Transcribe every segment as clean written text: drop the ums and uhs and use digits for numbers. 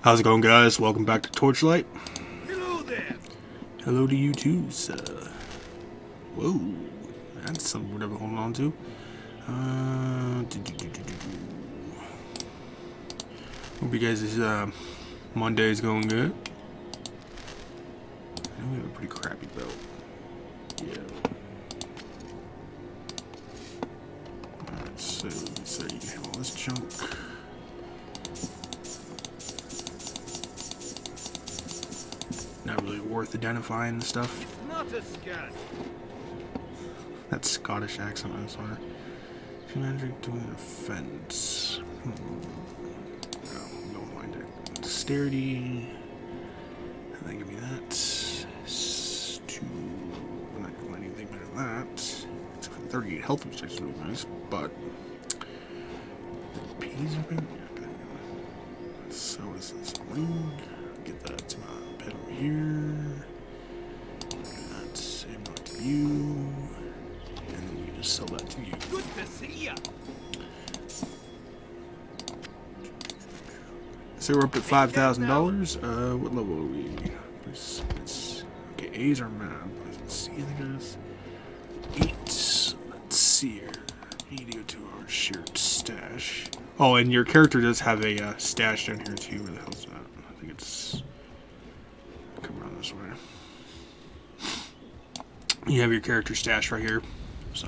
How's it going, guys? Welcome back to Torchlight. Hello there. Hello to you too, sir. Whoa, that's something we're never holding on to. Hope you guys' Monday is going good. I know we have a pretty crappy belt. Yeah. Alright, so you can have all this junk. Not really worth identifying and stuff. Not a scan. That Scottish accent, I swear. Magic doing an offense. No, don't mind it. Dexterity. And then give me that. I'm not gonna let anything better than that. Except for 38 health, which is really nice, but. The P's are good. So is this wing. Get that to my pet over here. That's same not to you. And then we just sell that to you. Good to see ya. So we're up at $5,000. What level are we? Okay, A's are mad. Let's see, I think it is 8. Let's see here. We need to go to our shared stash. Oh, and your character does have a stash down here too. Where the hell's that? I think it's come around this way. You have your character stash right here. So.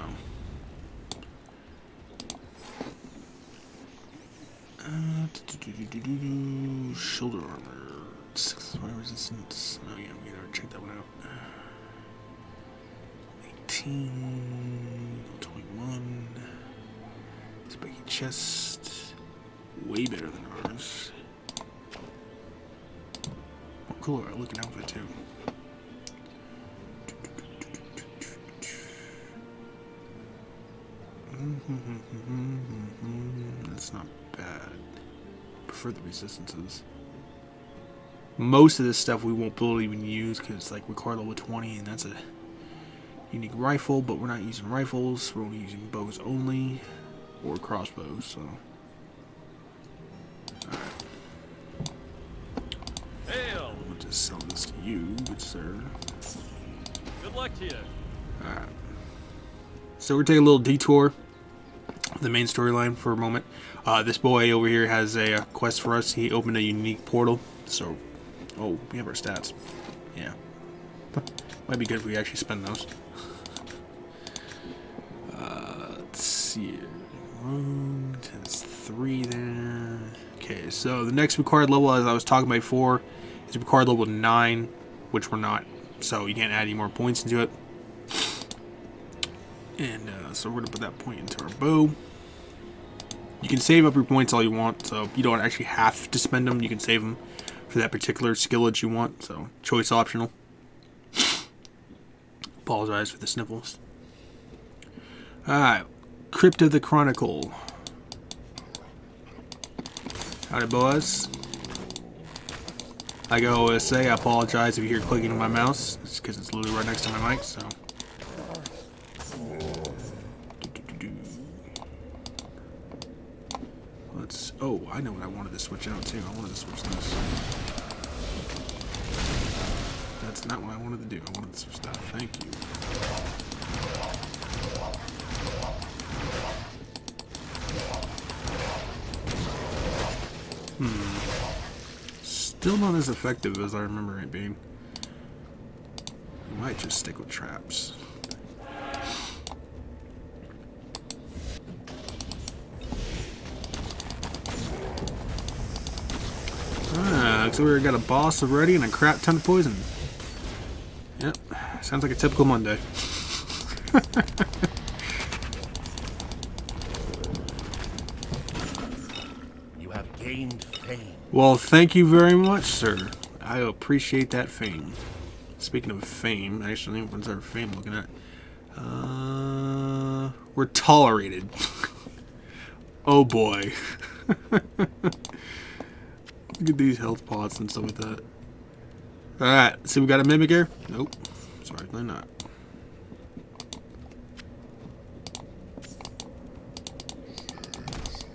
Shoulder armor. 6 fire resistance. Oh yeah, we gotta check that one out. 18, 21. Spiky chest. Way better than ours. Oh, cooler looking outfit too. That's not bad. Prefer the resistances. Most of this stuff we won't be able to even use because it's like required level 20, and that's a unique rifle, but we're not using rifles. We're only using bows only, or crossbows, so. Alright. Hail. We'll just sell this to you, good sir. Good luck to you. Alright. So we're taking a little detour, the main storyline for a moment. This boy over here has a quest for us. He opened a unique portal, so oh, we have our stats. Yeah, might be good if we actually spend those. Let's see. That's 3 there. Okay, so the next required level, as I was talking about before, is required level 9, which we're not, so you can't add any more points into it. And so we're gonna put that point into our bow. You can save up your points all you want, so you don't actually have to spend them. You can save them for that particular skill that you want, so choice optional. Apologize for the sniffles. Alright, Crypt of the Chronicle. Howdy, boys. Like I always say, I apologize if you hear clicking on my mouse. It's because it's literally right next to my mic, so. Oh, I know what I wanted to switch out too. I wanted to switch this. That's not what I wanted to do. I wanted to switch that. Thank you. Still not as effective as I remember it being. I might just stick with traps. So we got a boss already and a crap ton of poison. Yep, sounds like a typical Monday. You have gained fame. Well, thank you very much, sir. I appreciate that fame. Speaking of fame, actually, what's our fame looking at? We're tolerated. Oh boy. Look at these health pots and stuff like that. Alright, see we got a mimic here? Nope. Certainly not.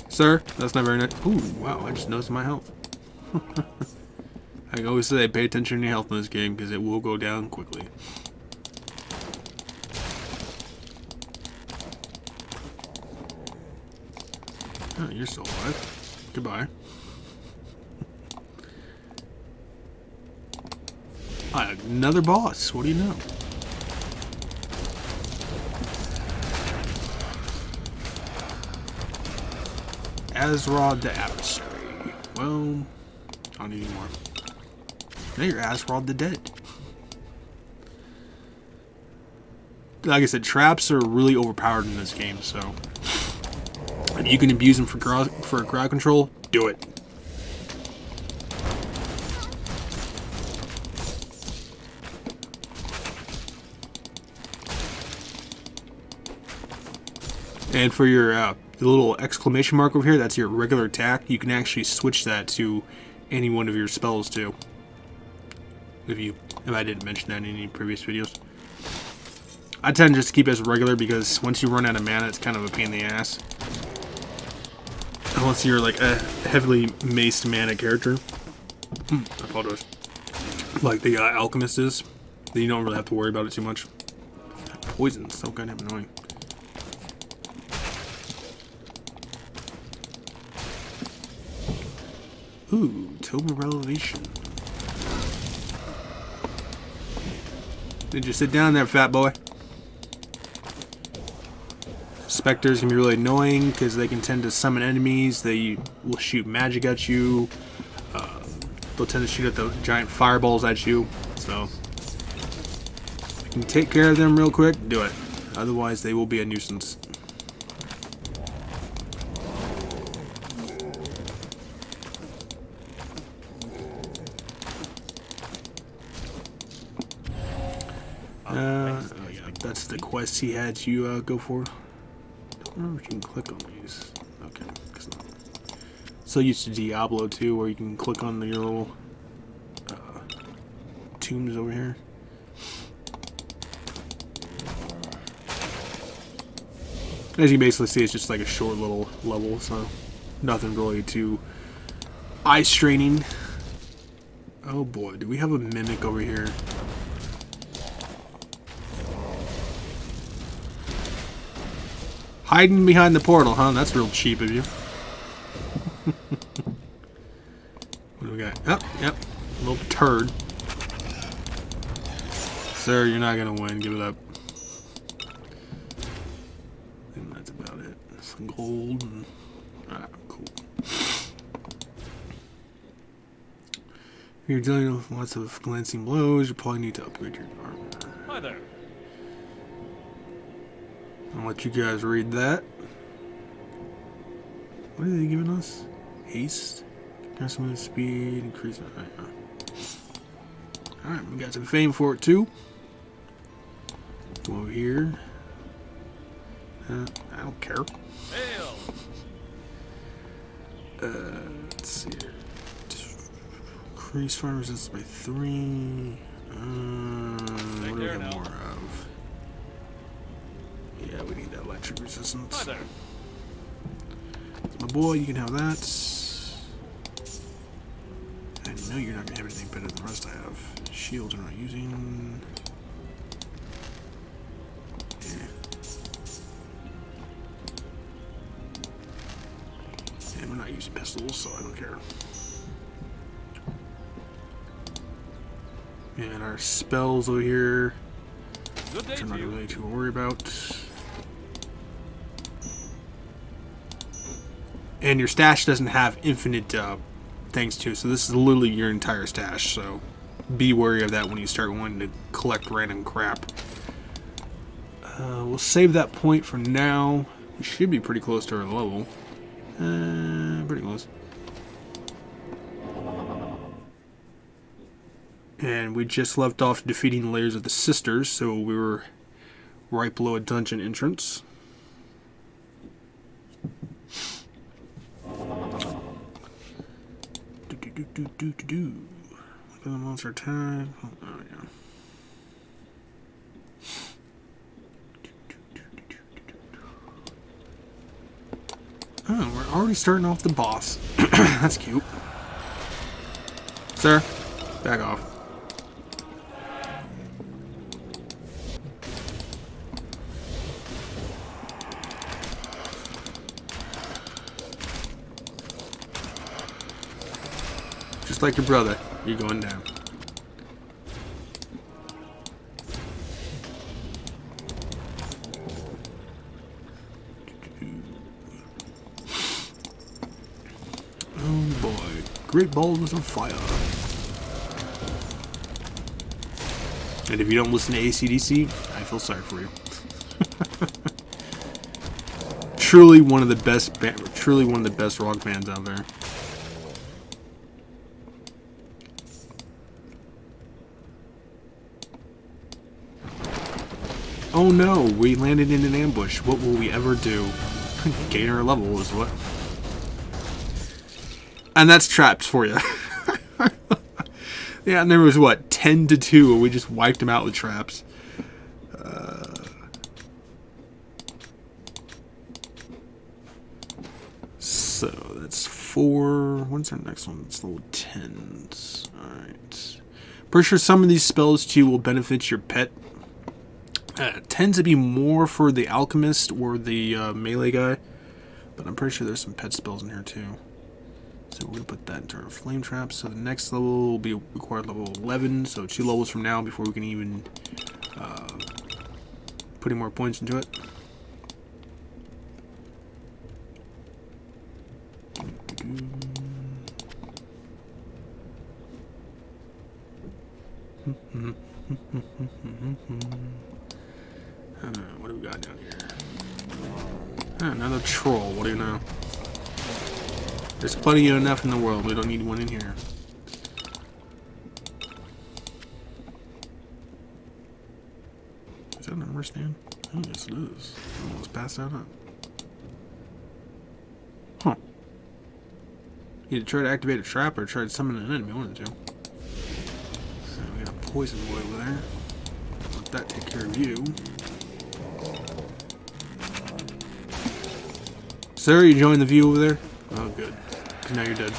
Sir, that's not very nice. Ooh, wow, I just noticed my health. I always say pay attention to your health in this game because it will go down quickly. Oh, you're still alive. Goodbye. Another boss. What do you know? Asrod the Adversary. Well, I don't need any more. Now you're Asrod the Dead. Like I said, traps are really overpowered in this game, so if you can abuse them for crowd control, do it. And for your the little exclamation mark over here, that's your regular attack. You can actually switch that to any one of your spells too. If I didn't mention that in any previous videos. I tend to just keep it as regular because once you run out of mana, it's kind of a pain in the ass. Unless you're like a heavily maced mana character. I apologize. Like the alchemist is. Then you don't really have to worry about it too much. Poison's so kind of annoying. Ooh, Tome of Elevation. Did you sit down there, fat boy? Specters can be really annoying because they can tend to summon enemies. They will shoot magic at you. They'll tend to shoot at the giant fireballs at you. So, if you can take care of them real quick, do it. Otherwise, they will be a nuisance. Oh yeah, that's the quest he had you go for. Don't remember if you can click on these. Okay, it's not. So used to Diablo 2, where you can click on your little tombs over here. As you basically see, it's just like a short little level, so nothing really too eye straining. Oh boy, do we have a mimic over here? Hiding behind the portal, huh? That's real cheap of you. What do we got? Oh, yep. A little turd. Sir, you're not gonna win. Give it up. And that's about it. Some gold. And... ah, cool. If you're dealing with lots of glancing blows, you probably need to upgrade your armor. Hi there. I'll let you guys read that. What are they giving us? Haste, increase move speed, increase. Alright, we got some fame for it too. Go over here. I don't care. Hail. Let's see here. Increase fire resistance by 3. What do we have more of? Yeah, we need that electric resistance. Hi there. My boy, you can have that. I know you're not going to have anything better than the rest I have. Shields are not using. Yeah. And we're not using pistols, so I don't care. And our spells over here, Good day which I'm not to you. really too worried about. And your stash doesn't have infinite things to, so this is literally your entire stash, so be wary of that when you start wanting to collect random crap. We'll save that point for now. We should be pretty close to our level. Pretty close. And we just left off defeating the layers of the sisters, so we were right below a dungeon entrance. Look at the monster type. Oh, yeah. Oh, we're already starting off the boss. That's cute. Sir, back off. Just like your brother, you're going down. Oh boy, Great Balls of Fire. And if you don't listen to AC/DC, I feel sorry for you. Truly one of the best rock bands out there. Oh no, we landed in an ambush. What will we ever do? Gain our level is what. And that's traps for you. Yeah, and there was what, 10-2, and we just wiped them out with traps. So that's 4. When's our next one? It's level 10s. Alright. Pretty sure some of these spells too will benefit your pet. Tends to be more for the alchemist or the melee guy, but I'm pretty sure there's some pet spells in here too. So we're gonna put that into our flame trap. So the next level will be required level 11. So 2 levels from now before we can even put any more points into it. What do we got down here? Another troll. What do you know? There's plenty of enough in the world. We don't need one in here. Is that an armor stand? Oh, yes it is. Let's pass that up. Huh. Either try to activate a trap or try to summon an enemy. I wanted to. So we got a poison boy over there. Let that take care of you. Sir, you enjoying the view over there? Oh, good. Because now you're dead.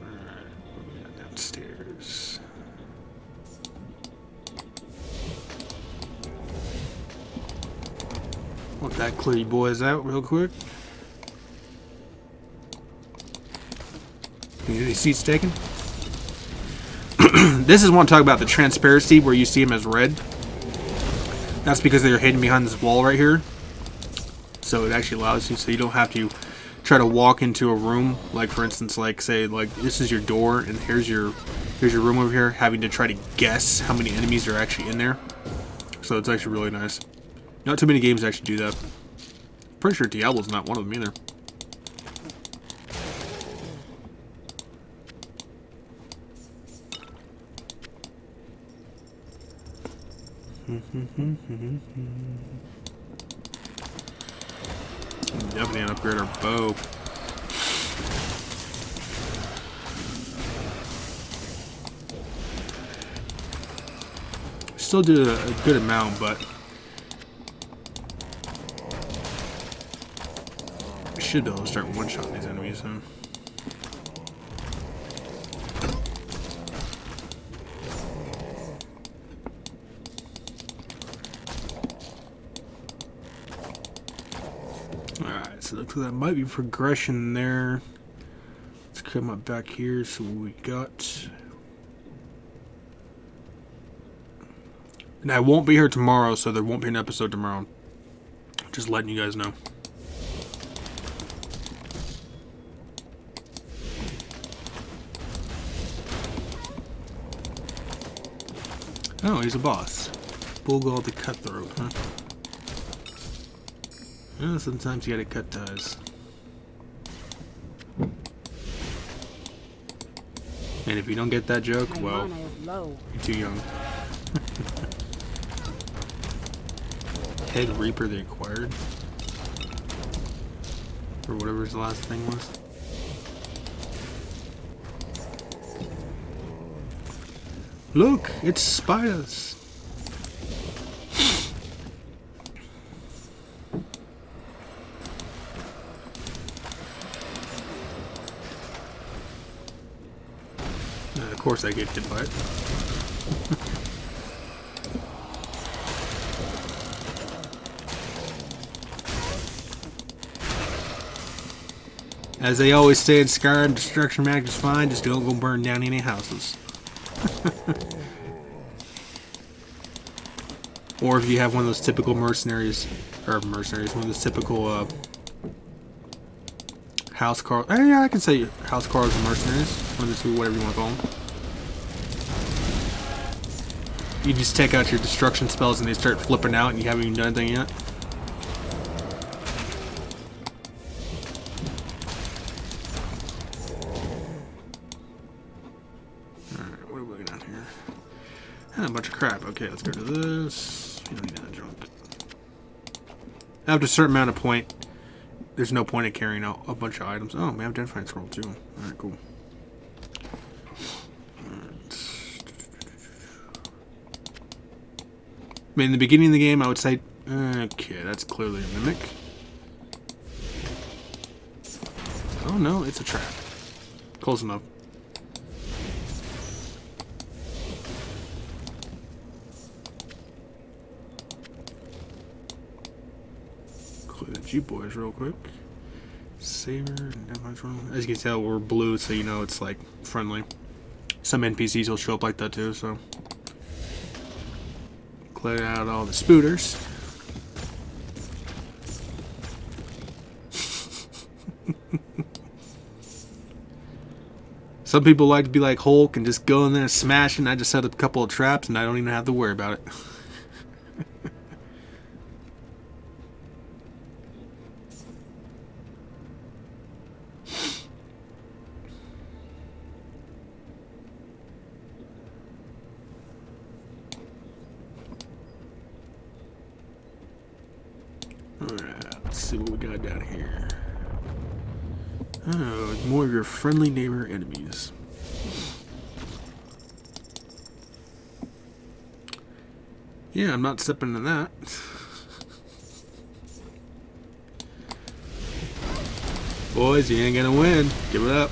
Alright, what do we got downstairs? Want that clear you boys out real quick. Can you get any seats taken? This is one to talk about the transparency where you see them as red. That's because they're hidden behind this wall right here. So it actually allows you, so you don't have to try to walk into a room, like for instance, like say, like this is your door and here's your room over here, having to try to guess how many enemies are actually in there. So it's actually really nice. Not too many games actually do that. Pretty sure Diablo's not one of them either. Definitely an upgrade our bow. Still did a good amount, but we should be able to start one-shotting these enemies soon. Alright, so it looks like that might be progression there. Let's come up back here, so what we got. And I won't be here tomorrow, so there won't be an episode tomorrow. Just letting you guys know. Oh, he's a boss. Bulgal the Cutthroat, huh? Yeah, sometimes you gotta cut ties. And if you don't get that joke, well, you're too young. Head Reaper the Acquired. Or whatever his last thing was. Look, it's spiders. course I get hit by it. As they always say in Skyrim, destruction mag is fine, just don't go burn down any houses. Or if you have one of those typical mercenaries, one of those typical house cars. Yeah, I can say house cars and mercenaries, one of the two, whatever you want to call them. You just take out your destruction spells and they start flipping out and you haven't even done anything yet. Alright, what are we looking at here? A bunch of crap. Okay, let's go to this. You don't need that junk. After a certain amount of point, there's no point in carrying out a bunch of items. Oh, we have identifying scroll too. Alright, cool. I mean, in the beginning of the game, I would say, okay, that's clearly a mimic. Oh no, it's a trap. Close enough. Clear the Jeep boys real quick. Saber, as you can tell, we're blue, so you know it's like friendly. Some NPCs will show up like that too, so. Clear out all the spooters. Some people like to be like Hulk and just go in there and smash, and I just set up a couple of traps and I don't even have to worry about it. Alright, let's see what we got down here. Oh, more of your friendly neighbor enemies. Yeah, I'm not stepping into that. Boys, you ain't gonna win. Give it up.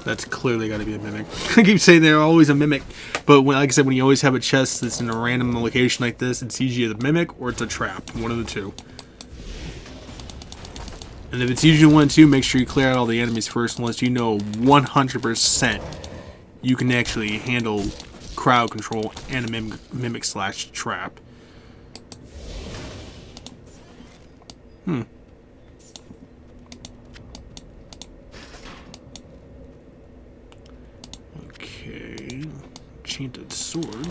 That's clearly got to be a mimic. I keep saying they're always a mimic, but when, like I said, when you always have a chest that's in a random location like this, it's usually a mimic or it's a trap. One of the two. And if it's usually one or two, make sure you clear out all the enemies first, unless you know 100% you can actually handle crowd control and a mimic slash trap. Okay. Enchanted sword.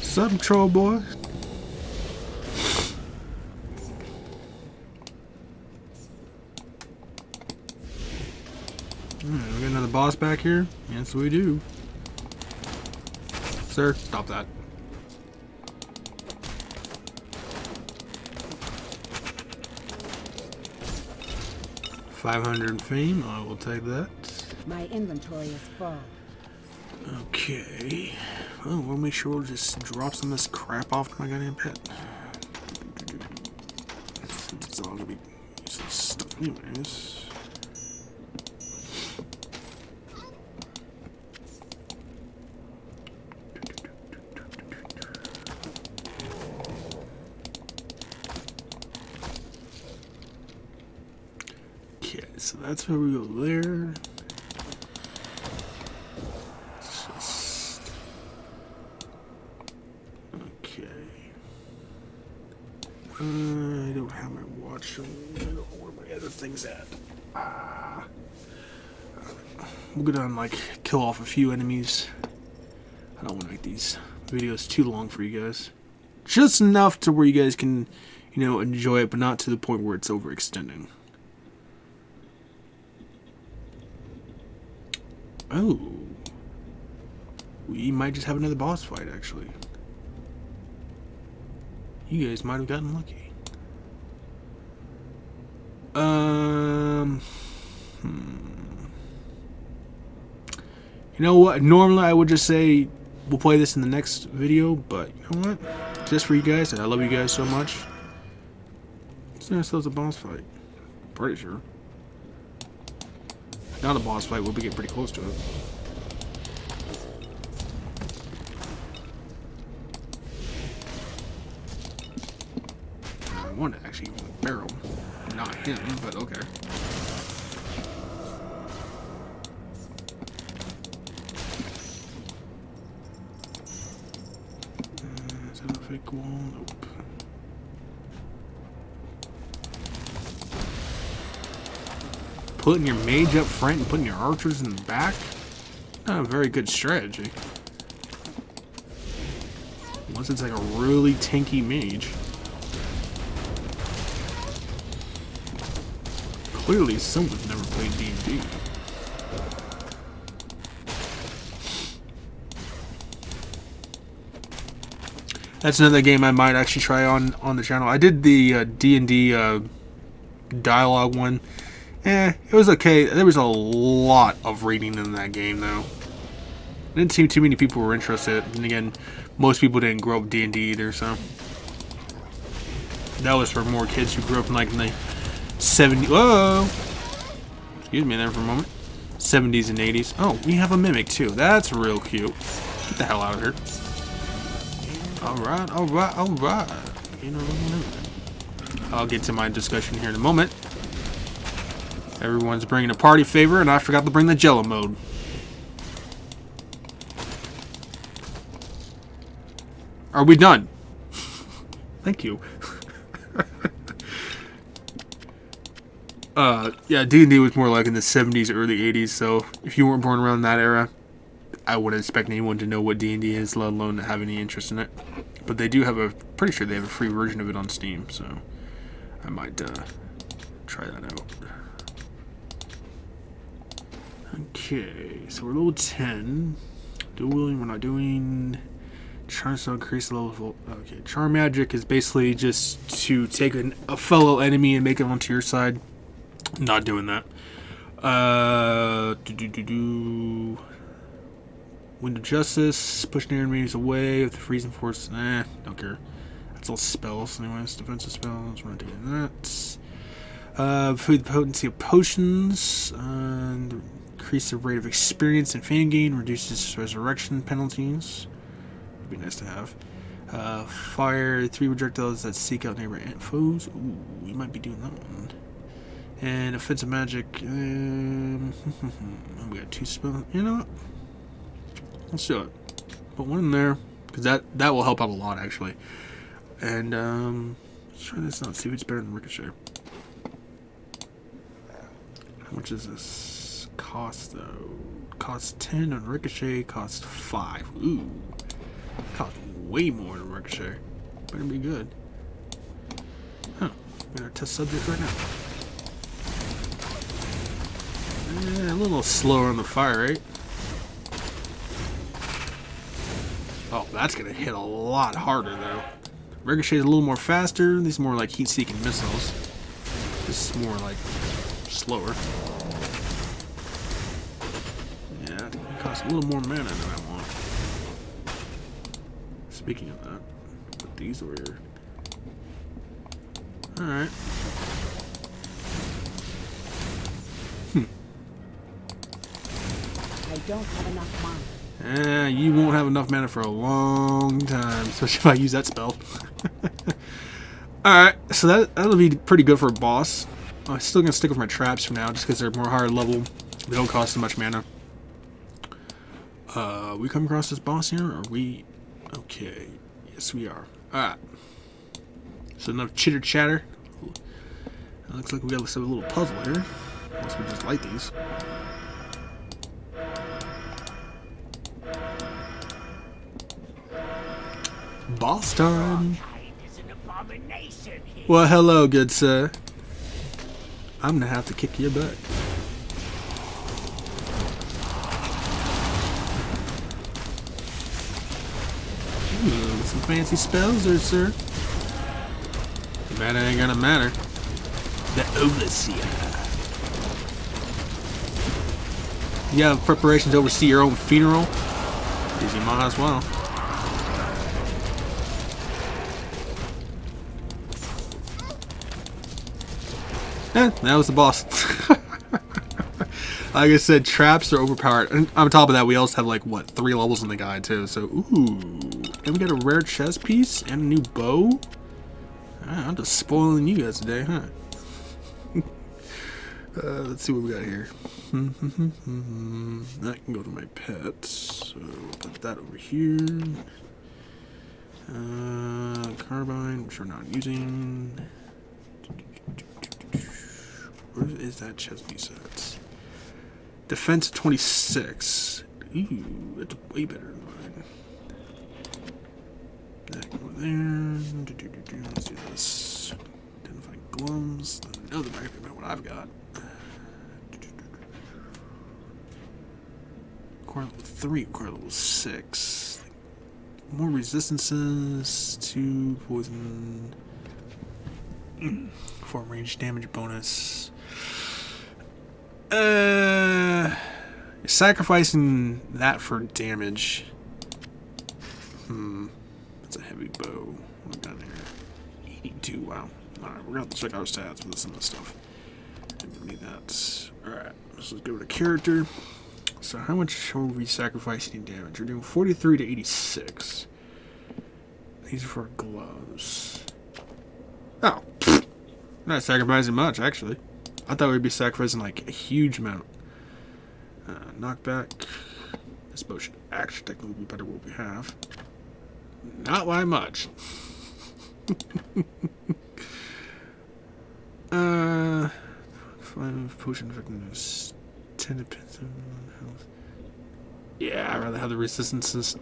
Sup, troll boy? We got another boss back here? Yes, we do. Sir, stop that. $500 fame, I will take that. My inventory is full. Okay. Well, we'll make sure we'll just drop some of this crap off to my goddamn pet. Since it's all gonna be useless stuff anyways. Okay, so that's where we go there. I don't have my watch on. Where are my other things at? We'll go down and like kill off a few enemies. I don't want to make these videos too long for you guys. Just enough to where you guys can, you know, enjoy it, but not to the point where it's overextending. Oh. We might just have another boss fight, actually. You guys might have gotten lucky. You know what? Normally I would just say we'll play this in the next video, but you know what? Just for you guys, and I love you guys so much. It's nice as a boss fight. Pretty sure. Not a boss fight, we'll be getting pretty close to it. I want to actually use a barrel. Not him, but okay. Is that a fake wall? Nope. Putting your mage up front and putting your archers in the back? Not a very good strategy. Unless it's like a really tanky mage. Clearly someone's never played D&D. That's another game I might actually try on the channel. I did the D&D dialogue one. It was okay. There was a lot of reading in that game, though. Didn't seem too many people were interested. And again, most people didn't grow up D&D either, so. That was for more kids who grew up in like in the 70s. Whoa! Excuse me there for a moment. 70s and 80s. Oh, we have a mimic too. That's real cute. Get the hell out of here. Alright, alright, alright. You know, I'll get to my discussion here in a moment. Everyone's bringing a party favor, and I forgot to bring the Jello mode. Are we done? Thank you. Yeah, D&D was more like in the 70s, early 80s, so if you weren't born around that era, I wouldn't expect anyone to know what D&D is, let alone have any interest in it. But they do have pretty sure they have a free version of it on Steam, so I might try that out. Okay, so we're level 10. Dual wielding, we're not doing. Charm spell increase the level. Okay, charm magic is basically just to take a fellow enemy and make it onto your side. Not doing that. Wind of Justice, push near enemies away with the freezing force. Don't care. That's all spells, anyways. Defensive spells, we're not doing that. Food the potency of potions. Increase the rate of experience and fan gain, reduces resurrection penalties. Would be nice to have. Fire 3 projectiles that seek out neighboring foes. Ooh, we might be doing that one. And offensive magic. We got 2 spells. You know what? Let's do it. Put one in there, because that will help out a lot actually. And let's try this out. See if it's better than Ricochet. How much is this cost though? Cost 10 on Ricochet. Cost 5. Ooh, cost way more than Ricochet. Better be good. Huh? We're gonna test subject right now. A little slower on the fire rate. Oh, that's gonna hit a lot harder though. Ricochet is a little more faster. These are more like heat-seeking missiles. This is more like slower. Yeah, it costs a little more mana than I want. Speaking of that, put these over here. Alright. I don't have enough mana. You won't have enough mana for a long time, especially if I use that spell. Alright, so that'll be pretty good for a boss. I'm still gonna stick with my traps for now, just because they're more higher level. They don't cost as much mana. We come across this boss here, or are we? Okay, yes we are. Alright. So enough chitter chatter. It looks like we got a little puzzle here. Unless we just light these. Boss time. Well, hello, good sir. I'm gonna have to kick your butt. Ooh, some fancy spells there, sir. Mana ain't gonna matter. The Overseer. You have preparations to oversee your own funeral? Because you might as well. That was the boss. Like I said, traps are overpowered. And on top of that, we also have like, what, 3 levels in the guide too. So, ooh. And we got a rare chest piece and a new bow. I'm just spoiling you guys today, huh? Let's see what we got here. I can go to my pets. So we'll put that over here. Carbine, which we're not using. Where is that chest piece at? Defense 26. Ooh, that's way better than mine. That can go there. Let's do this. Identify gloves. Another backpack about what I've got. Core level 3, core level 6. More resistances to poison. 4 range damage bonus. Sacrificing that for damage. That's a heavy bow. What we got here? 82. Wow. Alright, we're gonna have to check our stats with some of this stuff. I don't need that. Alright, let's go to character. So how much are we sacrificing in damage? We're doing 43 to 86. These are for gloves. Oh. Not sacrificing much, actually. I thought we'd be sacrificing like a huge amount. Knockback. This bow should actually technically be better than what we have. Not by much. 5 potion effectiveness. 10 depends on health. Yeah, I'd rather have the resistances.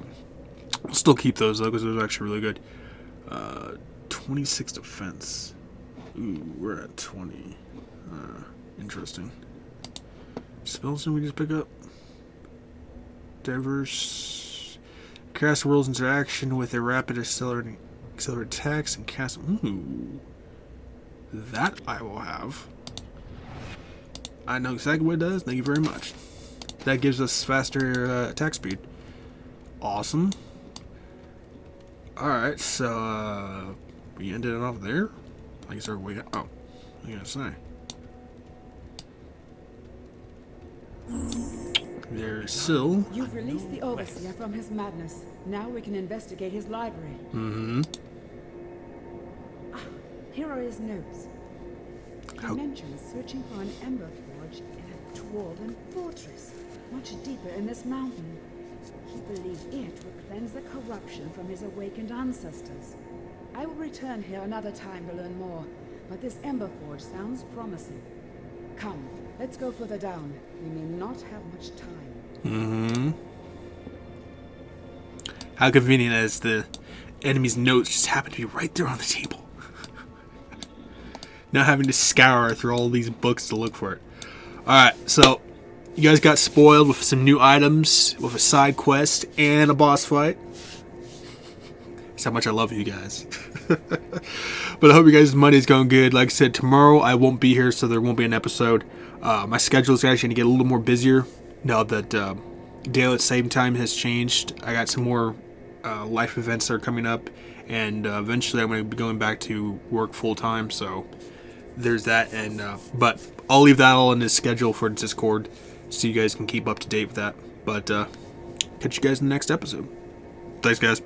I'll still keep those though, because those are actually really good. 26 defense. Ooh, we're at 20. Interesting. Spells did we just pick up? Diverse. Cast the world's interaction with a rapid accelerate attacks and cast. Ooh. That I will have. I know exactly what it does. Thank you very much. That gives us faster attack speed. Awesome. Alright, so we ended it off there. I guess our way out. Oh, what are you gonna say? There's Syl. You've released the Overseer from his madness. Now we can investigate his library. Here are his notes. He mentions searching for an ember forge in a dwarven fortress, much deeper in this mountain. He believed it would cleanse the corruption from his awakened ancestors. I will return here another time to learn more, but this ember forge sounds promising. Come, let's go further down. We may not have much time. How convenient as the enemy's notes just happen to be right there on the table. Not having to scour through all these books to look for it. Alright, so you guys got spoiled with some new items, with a side quest, and a boss fight. That's how much I love you guys. But I hope you guys' Monday's going good. Like I said, tomorrow I won't be here, so there won't be an episode. My schedule is actually going to get a little more busier now that daylight saving time has changed. I got some more life events that are coming up, and eventually I'm going to be going back to work full time, so there's that. And but I'll leave that all in the schedule for Discord so you guys can keep up to date with that. But catch you guys in the next episode. Thanks, guys.